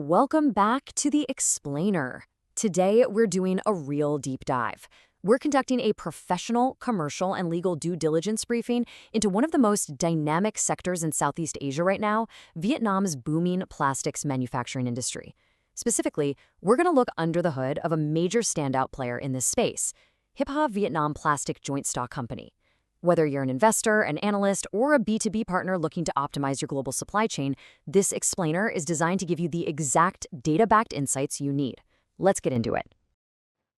Welcome back to The Explainer. Today, we're doing a real deep dive. We're conducting a professional, commercial, and legal due diligence briefing into one of the most dynamic sectors in Southeast Asia right now, Vietnam's booming plastics manufacturing industry. Specifically, we're going to look under the hood of a major standout player in this space, Hip Ha Vietnam Plastic Joint Stock Company. Whether you're an investor, an analyst, or a B2B partner looking to optimize your global supply chain, this explainer is designed to give you the exact data-backed insights you need. Let's get into it.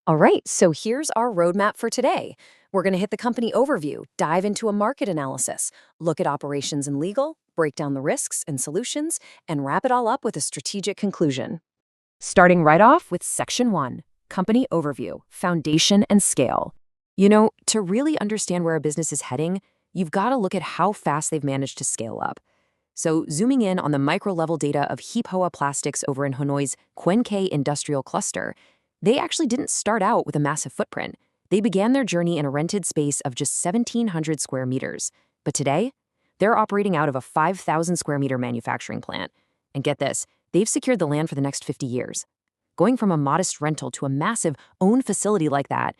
All right, so here's our roadmap for today. We're going to hit the company overview, dive into a market analysis, look at operations and legal, break down the risks and solutions, and wrap it all up with a strategic conclusion. Starting right off with Section 1, Company Overview, Foundation and Scale. You know, to really understand where a business is heading, you've got to look at how fast they've managed to scale up. So zooming in on the micro-level data of Hip Hoa Plastics over in Hanoi's Quyen Cái Industrial Cluster, they actually didn't start out with a massive footprint. They began their journey in a rented space of just 1,700 square meters. But today, they're operating out of a 5,000 square meter manufacturing plant. And get this, they've secured the land for the next 50 years. Going from a modest rental to a massive owned facility like that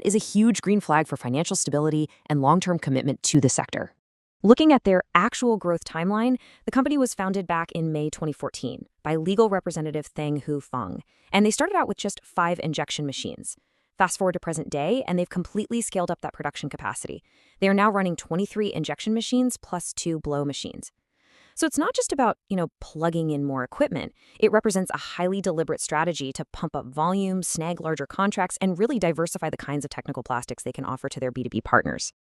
is a huge green flag for financial stability and long-term commitment to the sector. Looking at their actual growth timeline, the company was founded back in May 2014 by legal representative Thang Hu Fang, and they started out with just 5 injection machines. Fast forward to present day, and they've completely scaled up that production capacity. They are now running 23 injection machines plus 2 blow machines. So it's not just about, plugging in more equipment. It represents a highly deliberate strategy to pump up volume, snag larger contracts, and really diversify the kinds of technical plastics they can offer to their B2B partners.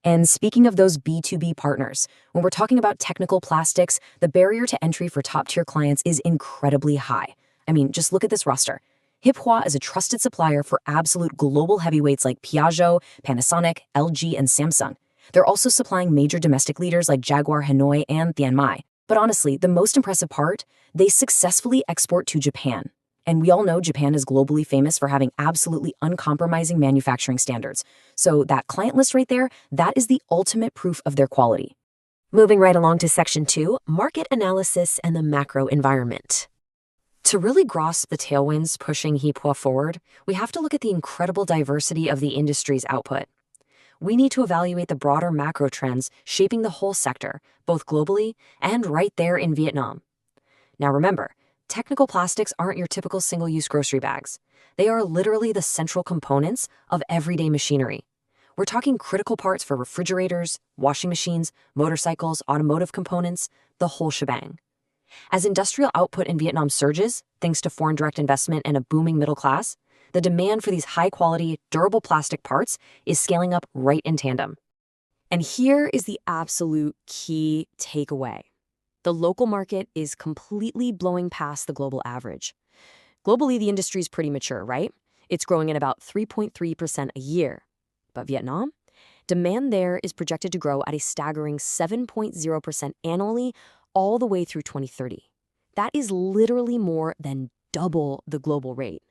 And speaking of those B2B partners, when we're talking about technical plastics, the barrier to entry for top-tier clients is incredibly high. I mean, just look at this roster. Hip Hoa is a trusted supplier for absolute global heavyweights like Piaggio, Panasonic, LG, and Samsung. They're also supplying major domestic leaders like Jaguar Hanoi and Tian Mai. But honestly, the most impressive part, they successfully export to Japan. And we all know Japan is globally famous for having absolutely uncompromising manufacturing standards. So that client list right there, that is the ultimate proof of their quality. Moving right along to Section 2, Market Analysis and the Macro Environment. To really grasp the tailwinds pushing Hip Hoa forward, we have to look at the incredible diversity of the industry's output. We need to evaluate the broader macro trends shaping the whole sector, both globally and right there in Vietnam. Now remember, technical plastics aren't your typical single-use grocery bags. They are literally the central components of everyday machinery. We're talking critical parts for refrigerators, washing machines, motorcycles, automotive components, the whole shebang. As industrial output in Vietnam surges, thanks to foreign direct investment and a booming middle class, the demand for these high-quality, durable plastic parts is scaling up right in tandem. And here is the absolute key takeaway. The local market is completely blowing past the global average. Globally, the industry is pretty mature, right? It's growing at about 3.3% a year. But Vietnam? Demand there is projected to grow at a staggering 7.0% annually all the way through 2030. That is literally more than double the global rate.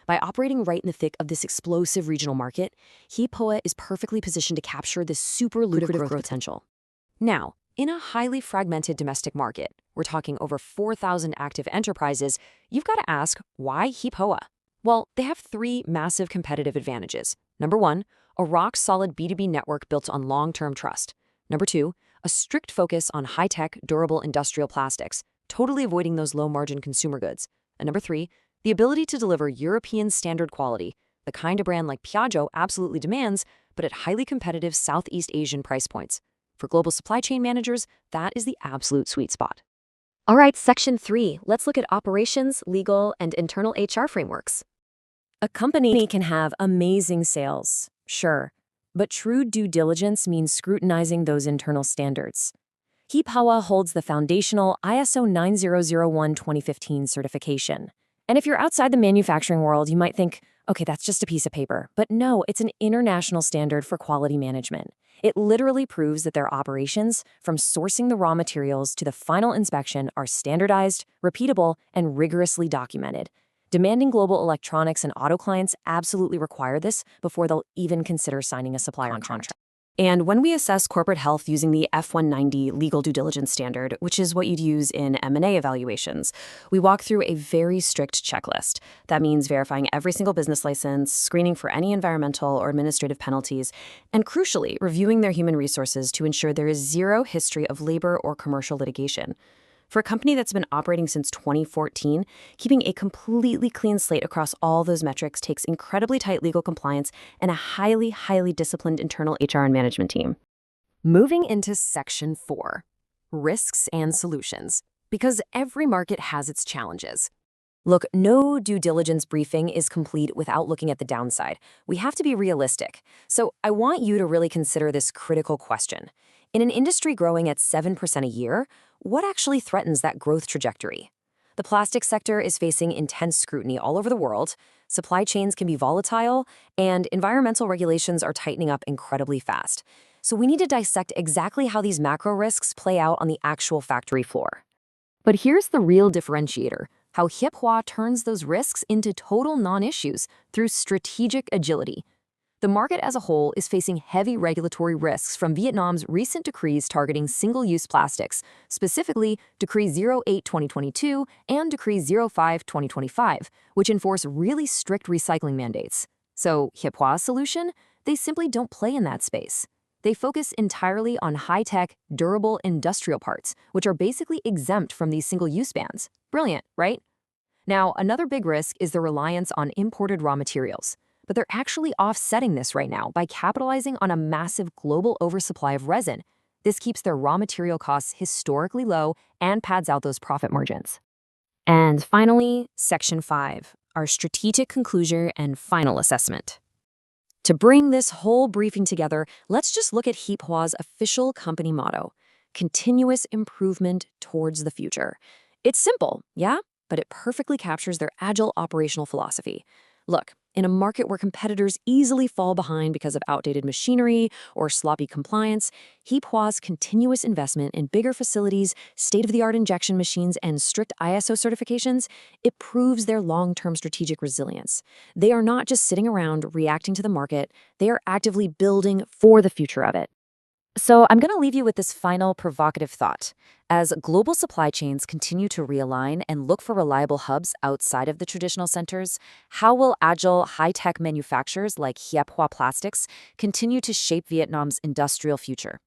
By operating right in the thick of this explosive regional market, Hip Hoa is perfectly positioned to capture this super lucrative growth potential. Now, in a highly fragmented domestic market, we're talking over 4,000 active enterprises, you've got to ask, why Hip Hoa? Well, they have 3 massive competitive advantages. Number 1, a rock-solid B2B network built on long-term trust. Number 2, a strict focus on high-tech, durable industrial plastics, totally avoiding those low-margin consumer goods. And number 3, the ability to deliver European standard quality, the kind a brand like Piaggio absolutely demands, but at highly competitive Southeast Asian price points. For global supply chain managers, that is the absolute sweet spot. All right, Section 3, let's look at operations, legal, and internal HR frameworks. A company can have amazing sales, sure, but true due diligence means scrutinizing those internal standards. Hip Hoa holds the foundational ISO 9001:2015 certification. And if you're outside the manufacturing world, you might think, okay, that's just a piece of paper. But no, it's an international standard for quality management. It literally proves that their operations, from sourcing the raw materials to the final inspection, are standardized, repeatable, and rigorously documented. Demanding global electronics and auto clients absolutely require this before they'll even consider signing a supplier contract. And when we assess corporate health using the F190 legal due diligence standard, which is what you'd use in M&A evaluations, we walk through a very strict checklist. That means verifying every single business license, screening for any environmental or administrative penalties, and crucially, reviewing their human resources to ensure there is zero history of labor or commercial litigation. For a company that's been operating since 2014, keeping a completely clean slate across all those metrics takes incredibly tight legal compliance and a highly, highly disciplined internal HR and management team. Moving into Section 4, Risks and Solutions, because every market has its challenges. Look, no due diligence briefing is complete without looking at the downside. We have to be realistic. So I want you to really consider this critical question. In an industry growing at 7% a year, what actually threatens that growth trajectory? The plastics sector is facing intense scrutiny all over the world, supply chains can be volatile, and environmental regulations are tightening up incredibly fast. So we need to dissect exactly how these macro risks play out on the actual factory floor. But here's the real differentiator, how Hiep Hua turns those risks into total non-issues through strategic agility. The market as a whole is facing heavy regulatory risks from Vietnam's recent decrees targeting single-use plastics, specifically Decree 08-2022 and Decree 05-2025, which enforce really strict recycling mandates. So Hiep Hua's solution? They simply don't play in that space. They focus entirely on high-tech, durable industrial parts, which are basically exempt from these single-use bans. Brilliant, right? Now, another big risk is the reliance on imported raw materials. But they're actually offsetting this right now by capitalizing on a massive global oversupply of resin. This keeps their raw material costs historically low and pads out those profit margins. And finally, Section 5, our strategic conclusion and final assessment. To bring this whole briefing together, let's just look at Hiep Hua's official company motto, continuous improvement towards the future. It's simple, yeah, but it perfectly captures their agile operational philosophy. Look, in a market where competitors easily fall behind because of outdated machinery or sloppy compliance, Hiep Hua's continuous investment in bigger facilities, state-of-the-art injection machines, and strict ISO certifications, it proves their long-term strategic resilience. They are not just sitting around reacting to the market, they are actively building for the future of it. So I'm going to leave you with this final provocative thought. As global supply chains continue to realign and look for reliable hubs outside of the traditional centers, how will agile, high-tech manufacturers like Hiep Hua Plastics continue to shape Vietnam's industrial future?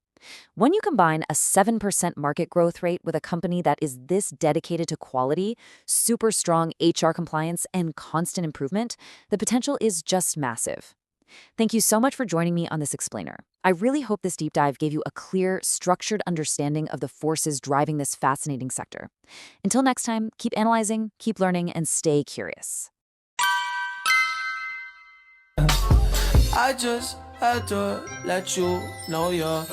When you combine a 7% market growth rate with a company that is this dedicated to quality, super strong HR compliance, and constant improvement, the potential is just massive. Thank you so much for joining me on this explainer. I really hope this deep dive gave you a clear, structured understanding of the forces driving this fascinating sector. Until next time, keep analyzing, keep learning, and stay curious. I just had to let you know you're